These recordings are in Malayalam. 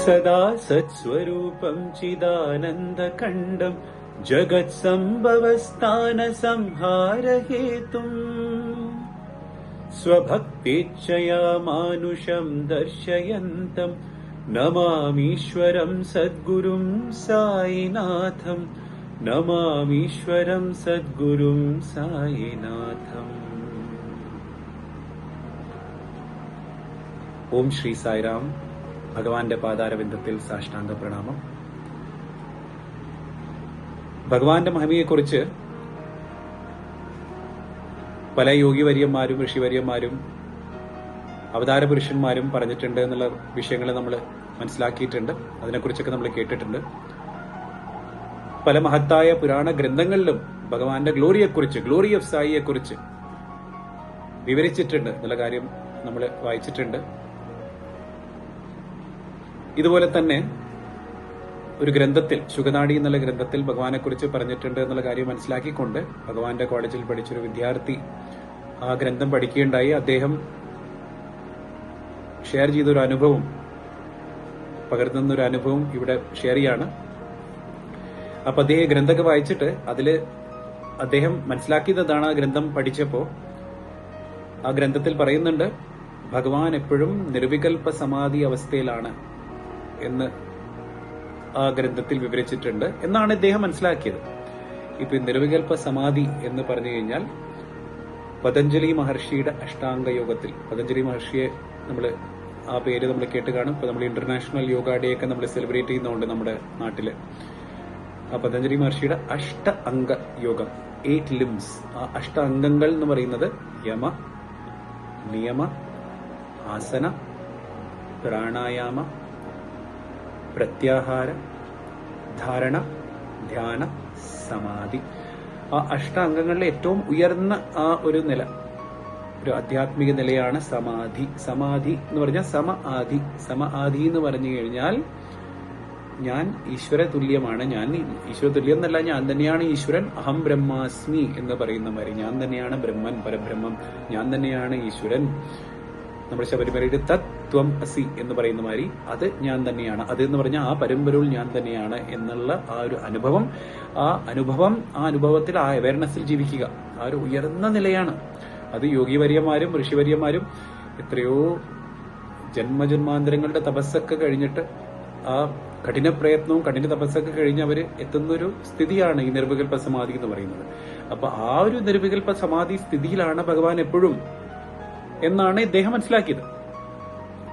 सदा सत्स्वरूपं चिदानन्दखण्डं जगत्सम्भवस्थानसंहारहेतुम् स्वभक्तेच्छया मानुषं दर्शयन्तं नमामीश्वरं सद्गुरुं साईनाथं नमामीश्वरं सद्गुरुं साईनाथम्। ഓം ശ്രീ സായിറാം. ഭഗവാന്റെ പാതാരവിന്ദത്തിൽ സാഷ്ടാംഗ പ്രണാമം. ഭഗവാന്റെ മഹിമയെക്കുറിച്ച് പല യോഗിവര്യന്മാരും ഋഷിവര്യന്മാരും അവതാര പുരുഷന്മാരും പറഞ്ഞിട്ടുണ്ട് എന്നുള്ള വിഷയങ്ങൾ നമ്മൾ മനസ്സിലാക്കിയിട്ടുണ്ട്. അതിനെക്കുറിച്ചൊക്കെ നമ്മൾ കേട്ടിട്ടുണ്ട്. പല മഹത്തായ പുരാണ ഗ്രന്ഥങ്ങളിലും ഭഗവാന്റെ ഗ്ലോറിയെക്കുറിച്ച്, ഗ്ലോറി ഓഫ് സായിയെക്കുറിച്ച് വിവരിച്ചിട്ടുണ്ട് എന്നുള്ള കാര്യം നമ്മൾ വായിച്ചിട്ടുണ്ട്. ഇതുപോലെ തന്നെ ഒരു ഗ്രന്ഥത്തിൽ, ശുഗനാടി എന്നുള്ള ഗ്രന്ഥത്തിൽ ഭഗവാനെ കുറിച്ച് പറഞ്ഞിട്ടുണ്ട് എന്നുള്ള കാര്യം മനസ്സിലാക്കിക്കൊണ്ട് ഭഗവാന്റെ കോളേജിൽ പഠിച്ചൊരു വിദ്യാർത്ഥി ആ ഗ്രന്ഥം പഠിക്കുകയുണ്ടായി. അദ്ദേഹം ഷെയർ ചെയ്തൊരു അനുഭവം, പകർത്തുന്നൊരു അനുഭവം ഇവിടെ ഷെയർ ചെയ്യാണ്. അപ്പൊ അദ്ദേഹം ഗ്രന്ഥമൊക്കെ വായിച്ചിട്ട് അതില് അദ്ദേഹം മനസ്സിലാക്കിയതാണ്. ആ ഗ്രന്ഥം പഠിച്ചപ്പോ ആ ഗ്രന്ഥത്തിൽ പറയുന്നുണ്ട്, ഭഗവാൻ എപ്പോഴും നിർവികൽപ്പ സമാധി അവസ്ഥയിലാണ് എന്ന് ആ ഗ്രന്ഥത്തിൽ വിവരിച്ചിട്ടുണ്ട് എന്നാണ് ഇദ്ദേഹം മനസ്സിലാക്കിയത്. ഇപ്പൊ നിർവികൽപ്പ സമാധി എന്ന് പറഞ്ഞു കഴിഞ്ഞാൽ പതഞ്ജലി മഹർഷിയുടെ അഷ്ടാംഗ യോഗത്തിൽ, പതഞ്ജലി മഹർഷിയെ നമ്മൾ ആ പേര് നമ്മൾ കേട്ട് കാണും. ഇപ്പൊ നമ്മൾ ഇന്റർനാഷണൽ യോഗ ഡേ ഒക്കെ നമ്മൾ സെലിബ്രേറ്റ് ചെയ്യുന്നുണ്ട് നമ്മുടെ നാട്ടില്. ആ പതഞ്ജലി മഹർഷിയുടെ അഷ്ട അംഗ യോഗം, 8 ലിംസ്. ആ അഷ്ട അംഗങ്ങൾ എന്ന് പറയുന്നത് യമ, നിയമ, ആസന, പ്രാണായാമ, പ്രത്യാഹാര, ധാരണ, ധ്യാന, സമാധി. ആ അഷ്ടാംഗങ്ങളിലെ ഏറ്റവും ഉയർന്ന ആ ഒരു നില, ഒരു ആധ്യാത്മിക നിലയാണ് സമാധി. സമാധി എന്ന് പറഞ്ഞാൽ സമ-ആധി. സമ-ആധി എന്ന് പറഞ്ഞു കഴിഞ്ഞാൽ ഞാൻ ഈശ്വര തുല്യമാണ്, ഞാൻ ഈശ്വര തുല്യം എന്നല്ല, ഞാൻ തന്നെയാണ് ഈശ്വരൻ. അഹം ബ്രഹ്മാസ്മി എന്ന് പറയുന്ന മാതിരി ഞാൻ തന്നെയാണ് ബ്രഹ്മൻ, പരബ്രഹ്മം, ഞാൻ തന്നെയാണ് ഈശ്വരൻ. നമ്മുടെ ശബരിമലയുടെ തത്വം അസി എന്ന് പറയുന്ന മാതിരി അത് ഞാൻ തന്നെയാണ്. അത് എന്ന് പറഞ്ഞാൽ ആ പരമ്പരയിൽ ഞാൻ തന്നെയാണ് എന്നുള്ള ആ ഒരു അനുഭവം, ആ അനുഭവത്തിൽ ആ അവയർനെസ്സിൽ ജീവിക്കുക, ആ ഒരു ഉയർന്ന നിലയാണ്. അത് യോഗിവര്യന്മാരും ഋഷിവര്യന്മാരും എത്രയോ ജന്മജന്മാന്തരങ്ങളുടെ തപസ്സൊക്കെ കഴിഞ്ഞിട്ട്, ആ കഠിന പ്രയത്നവും കഠിന തപസ്സൊക്കെ കഴിഞ്ഞ് അവര് എത്തുന്നൊരു സ്ഥിതിയാണ് ഈ നിർവികൽപ്പ സമാധി എന്ന് പറയുന്നത്. അപ്പൊ ആ ഒരു നിർവികൽപ്പ സമാധി സ്ഥിതിയിലാണ് ഭഗവാൻ എപ്പോഴും എന്നാണ് ഇദ്ദേഹം മനസ്സിലാക്കിയത്.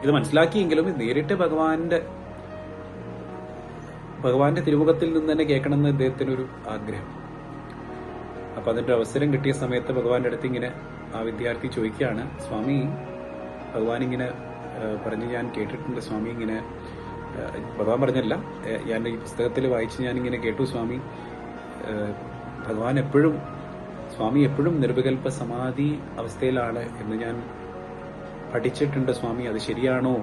ഇത് മനസ്സിലാക്കിയെങ്കിലും നേരിട്ട് ഭഗവാന്റെ തിരുമുഖത്തിൽ നിന്ന് തന്നെ കേൾക്കണമെന്ന് ഇദ്ദേഹത്തിനൊരു ആഗ്രഹം. അപ്പൊ അതിന്റെ അവസരം കിട്ടിയ സമയത്ത് ഭഗവാന്റെ അടുത്ത് ഇങ്ങനെ ആ വിദ്യാർത്ഥി ചോദിക്കുകയാണ്, സ്വാമി, ഭഗവാൻ ഇങ്ങനെ പറഞ്ഞ് ഞാൻ കേട്ടിട്ടുണ്ട് സ്വാമി, ഇങ്ങനെ ഭഗവാൻ പറഞ്ഞല്ല, ഞാൻ ഈ പുസ്തകത്തിൽ വായിച്ച് ഞാനിങ്ങനെ കേട്ടു സ്വാമി, സ്വാമി എപ്പോഴും നിർവികൽപ്പ സമാധി അവസ്ഥയിലാണ് എന്ന് ഞാൻ പഠിച്ചിട്ടുണ്ട് സ്വാമി, അത് ശരിയാണോ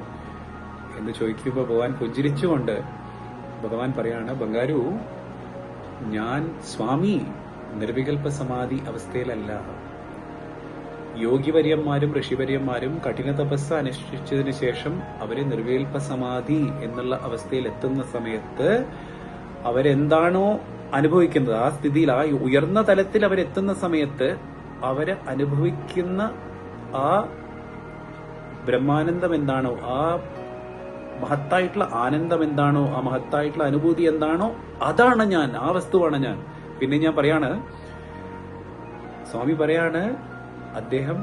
എന്ന് ചോദിക്കുമ്പോൾ ഭഗവാൻ പുഞ്ചിരിച്ചുകൊണ്ട് ഭഗവാൻ പറയാണ്, ബംഗാരു, ഞാൻ സ്വാമി നിർവികൽപ്പ സമാധി അവസ്ഥയിലല്ല. യോഗിവര്യന്മാരും ഋഷിവര്യന്മാരും കഠിന തപസ് അനുഷ്ഠിച്ചതിന് ശേഷം അവര് നിർവികൽപ്പ സമാധി എന്നുള്ള അവസ്ഥയിൽ എത്തുന്ന സമയത്ത് അവരെന്താണോ അനുഭവിക്കുന്നത്, ആ സ്ഥിതിയിൽ, ആ ഉയർന്ന തലത്തിൽ അവരെത്തുന്ന സമയത്ത് അവര് അനുഭവിക്കുന്ന ആ ബ്രഹ്മാനന്ദം എന്താണോ, ആ മഹത്തായിട്ടുള്ള ആനന്ദം എന്താണോ, ആ മഹത്തായിട്ടുള്ള അനുഭൂതി എന്താണോ, അതാണ് ഞാൻ, ആ വസ്തുവാണ് ഞാൻ. പിന്നെ ഞാൻ പറയാണ്, സ്വാമി പറയാണ്, അദ്ദേഹം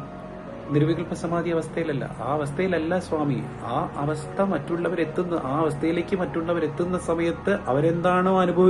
നിർവികൽപ്പ സമാധി അവസ്ഥയിലല്ല, ആ അവസ്ഥയിലല്ല സ്വാമി. ആ അവസ്ഥ ആ അവസ്ഥയിലേക്ക് മറ്റുള്ളവരെത്തുന്ന സമയത്ത് അവരെന്താണോ അനുഭവിക്കുന്നത്